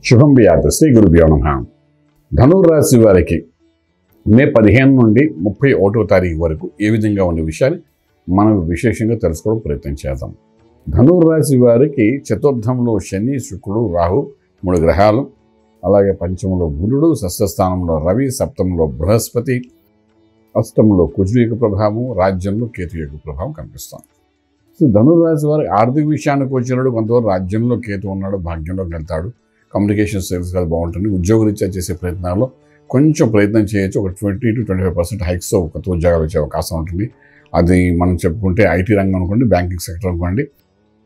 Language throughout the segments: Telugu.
శుభం వ్యాధి శ్రీ గురుభ్యో నమః. ధనుర్రాశి వారికి మే 15 నుండి 31వ తారీఖు వరకు ఏ విధంగా ఉండే విషయాన్ని మనం విశేషంగా తెలుసుకోవడం ప్రయత్నం చేద్దాం. ధనుర్రాశి వారికి చతుర్థంలో శని, శుక్రుడు, రాహు 3 గ్రహాలు, అలాగే పంచమంలో బుధుడు, షష్ఠస్థానంలో రవి, సప్తమంలో బృహస్పతి, అష్టమంలో కుజుడు యొక్క ప్రభావం, రాజ్యంలో కేతు యొక్క ప్రభావం కనిపిస్తుంది. సో ధనుర్రాశి వారికి ఆర్థిక విషయానికి వచ్చినప్పుడు కొంతవరకు రాజ్యంలో కేతు ఉన్నాడు, భాగ్యంలోకి వెళ్తాడు. కమ్యూనికేషన్ స్కిల్స్ అది బాగుంటుంది. ఉద్యోగరీత్యా చేసే ప్రయత్నాల్లో కొంచెం ప్రయత్నం చేయొచ్చు. ఒక 20 to 25% హైక్స్ కొత్త ఉద్యోగాలు వచ్చే అవకాశం ఉంటుంది. అది మనం చెప్పుకుంటే ఐటీ రంగం అనుకోండి, బ్యాంకింగ్ సెక్టర్ అనుకోండి,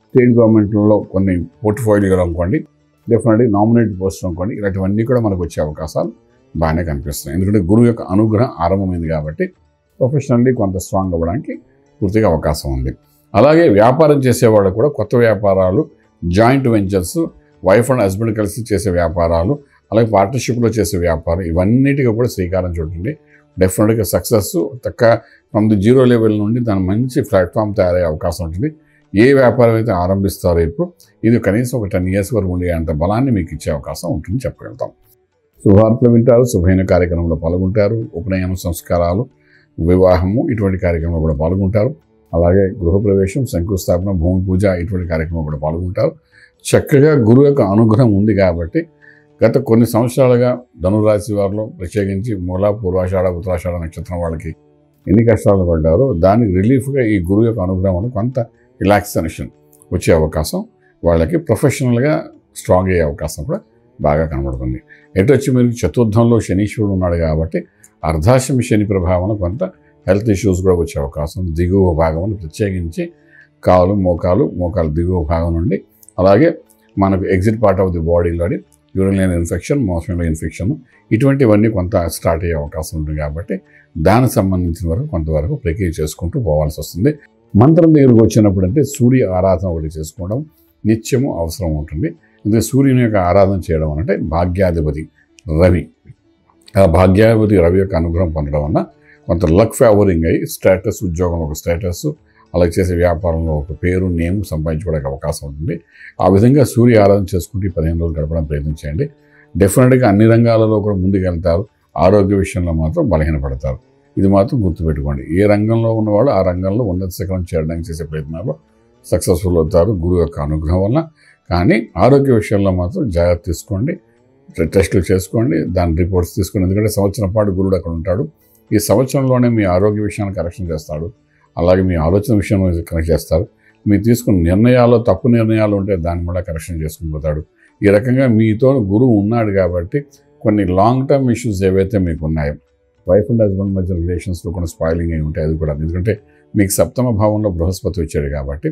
స్టేట్ గవర్నమెంట్లో కొన్ని పోర్ట్ఫోలియోలు అనుకోండి, డెఫినెట్లీ నామినేట్ పోస్ట్ అనుకోండి, ఇలాంటివన్నీ కూడా మనకు వచ్చే అవకాశాలు బాగానే కనిపిస్తున్నాయి. ఎందుకంటే గురువు యొక్క అనుగ్రహం ఆరంభమైంది కాబట్టి ప్రొఫెషనల్లీ కొంత స్ట్రాంగ్ అవ్వడానికి పూర్తిగా అవకాశం ఉంది. అలాగే వ్యాపారం చేసేవాళ్ళు కూడా కొత్త వ్యాపారాలు, joint ventures, wife and husband కలిసి చేసే వ్యాపారాలు, అలాగే పార్ట్నర్షిప్లో చేసే వ్యాపారం, ఇవన్నిటికీ కూడా శ్రీకారం చుట్టండి. డెఫినెట్గా success from the zero level నుండి దాని మంచి ప్లాట్ఫామ్ తయారయ్యే అవకాశం ఉంటుంది. ఏ వ్యాపారం అయితే ఆరంభిస్తారో ఇప్పుడు ఇది కనీసం ఒక 10 years వరకు ఉండే అంత బలాన్ని మీకు ఇచ్చే అవకాశం ఉంటుంది చెప్పగలుగుతాం. శుభవార్తలు వింటారు, శుభమైన కార్యక్రమంలో పాల్గొంటారు, ఉపనయన సంస్కారాలు, వివాహము ఇటువంటి కార్యక్రమంలో కూడా పాల్గొంటారు. అలాగే గృహప్రవేశం, శంకుస్థాపన, భూమి పూజ ఇటువంటి కార్యక్రమంలో కూడా పాల్గొంటారు. చక్కగా గురువు యొక్క అనుగ్రహం ఉంది కాబట్టి గత కొన్ని సంవత్సరాలుగా ధనురాశి వారిలో ప్రత్యేకించి మూల, పూర్వాషాఢ, ఉత్తరాషాఢ నక్షత్రం వాళ్ళకి ఎన్ని కష్టాలు పడ్డారో దానికి రిలీఫ్గా ఈ గురువు యొక్క అనుగ్రహం వల్ల కొంత రిలాక్సేషన్ వచ్చే అవకాశం, వాళ్ళకి ప్రొఫెషనల్గా స్ట్రాంగ్ అయ్యే అవకాశం కూడా బాగా కనబడుతుంది. ఎటు వచ్చి మీరు చతుర్థంలో శనీశ్వరుడు ఉన్నాడు కాబట్టి అర్ధాష్టమి శని ప్రభావం కొంత హెల్త్ ఇష్యూస్ కూడా వచ్చే అవకాశం. దిగువ భాగం ప్రత్యేకించి కాలు, మోకాలు దిగువ భాగం నుండి, అలాగే మనకు ఎగ్జిట్ పార్ట్ ఆఫ్ ది బాడీలోని యూరినరీ ఇన్ఫెక్షన్, మోషన్లో ఇన్ఫెక్షన్ ఇటువంటివన్నీ కొంత స్టార్ట్ అయ్యే అవకాశం ఉంటుంది. కాబట్టి దానికి సంబంధించిన వరకు కొంతవరకు ప్రక్రియ చేసుకుంటూ పోవాల్సి వస్తుంది. మంత్రం దగ్గరకు వచ్చినప్పుడు అంటే సూర్య ఆరాధన ఒకటి చేసుకోవడం నిత్యము అవసరం ఉంటుంది. ఎందుకంటే సూర్యుని యొక్క ఆరాధన చేయడం అంటే భాగ్యాధిపతి రవి, ఆ భాగ్యాధిపతి రవి యొక్క అనుగ్రహం పొందడం వల్ల కొంత లక్ ఫేవరింగ్ అయ్యి స్టేటస్, ఉద్యోగంలో ఒక స్టేటస్, అలాగే చేసే వ్యాపారంలో ఒక పేరు, నేమ్ సంపాదించుకోవడానికి అవకాశం ఉంటుంది. ఆ విధంగా సూర్య ఆరాధన చేసుకుంటూ 15 రోజులు గడపడం ప్రయత్నం చేయండి. డెఫినెట్గా అన్ని రంగాలలో కూడా ముందుకు వెళ్తారు. ఆరోగ్య విషయంలో మాత్రం బలహీనపడతారు. ఇది మాత్రం గుర్తుపెట్టుకోండి. ఏ రంగంలో ఉన్నవాళ్ళు ఆ రంగంలో ఉన్నత శిఖరం చేరడానికి చేసే ప్రయత్నాల్లో సక్సెస్ఫుల్ అవుతారు గురువు యొక్క అనుగ్రహం వల్ల. కానీ ఆరోగ్య విషయంలో మాత్రం జాగ్రత్త తీసుకోండి, టెస్టులు చేసుకోండి, దాని రిపోర్ట్స్ తీసుకోండి. ఎందుకంటే సంవత్సరం పాటు గురుడు అక్కడ ఉంటాడు. ఈ సంవత్సరంలోనే మీ ఆరోగ్య విషయాన్ని కరెక్షన్ చేస్తాడు, అలాగే మీ ఆలోచన విషయం కరెక్ట్ చేస్తారు. మీరు తీసుకున్న నిర్ణయాల్లో తప్పు నిర్ణయాలు ఉంటే దాన్ని కూడా కరెక్షన్ చేసుకుని పోతాడు. ఈ రకంగా మీతో గురువు ఉన్నాడు కాబట్టి కొన్ని లాంగ్ టర్మ్ ఇష్యూస్ ఏవైతే మీకు ఉన్నాయో, వైఫ్ అండ్ హస్బెండ్ మధ్య రిలేషన్స్లో కొన్ని స్పాయిలింగ్ అయి ఉంటాయి. అది కూడా ఎందుకంటే మీకు సప్తమ భావంలో బృహస్పతి వచ్చాడు కాబట్టి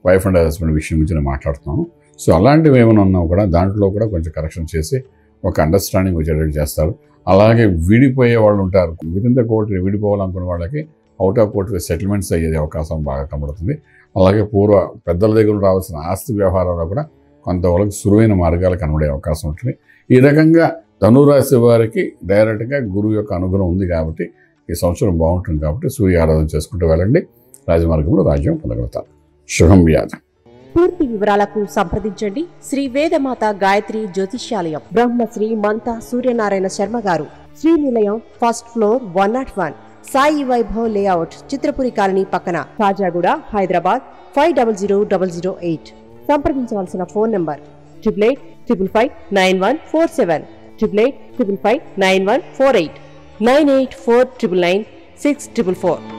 వైఫ్ అండ్ హస్బెండ్ విషయం గురించి నేను మాట్లాడుతున్నాను. సో అలాంటివి ఏమైనా ఉన్నా కూడా దాంట్లో కూడా కొంచెం కరెక్షన్ చేసి ఒక అండర్స్టాండింగ్ వచ్చేటట్టు చేస్తారు. అలాగే విడిపోయే వాళ్ళు ఉంటారు. విత్ ఇన్ ద కోర్ట్ విడిపోవాలనుకున్న వాళ్ళకి అవుట్ ఆఫ్ కోర్ట్ సెటిల్మెంట్స్ అయ్యే అవకాశం బాగా కనబడుతుంది. అలాగే పెద్దల దగ్గర రావాల్సిన ఆస్తి వ్యవహారాల్లో కూడా కొంతవరకు సులువైన మార్గాలు కనబడే అవకాశం ఉంటుంది. ఈ రకంగా ధనురాశి వారికి డైరెక్ట్గా గురువు యొక్క అనుగ్రహం ఉంది కాబట్టి ఈ సంవత్సరం బాగుంటుంది. కాబట్టి సూర్య ఆరాధన చేసుకుంటూ వెళ్ళండి, రాజమార్గంలో రాజ్యం పొందగలుగుతారు. శుభం వ్యాధి. పూర్తి వివరాలకు సంప్రదించండి శ్రీ వేదమాత గాయత్రి జ్యోతిష్యాలయం, బ్రహ్మశ్రీ మంతా సూర్యనారాయణ శర్మ గారు, Srinilayam, first floor, 101, Sai Vaibhav layout, Chitrapuri colony పక్కన, కాజాగూడ, హైదరాబాద్ 500008. సంప్రదించవలసిన ఫోన్ నంబర్ 8855559147, 8855559148, 9849996644.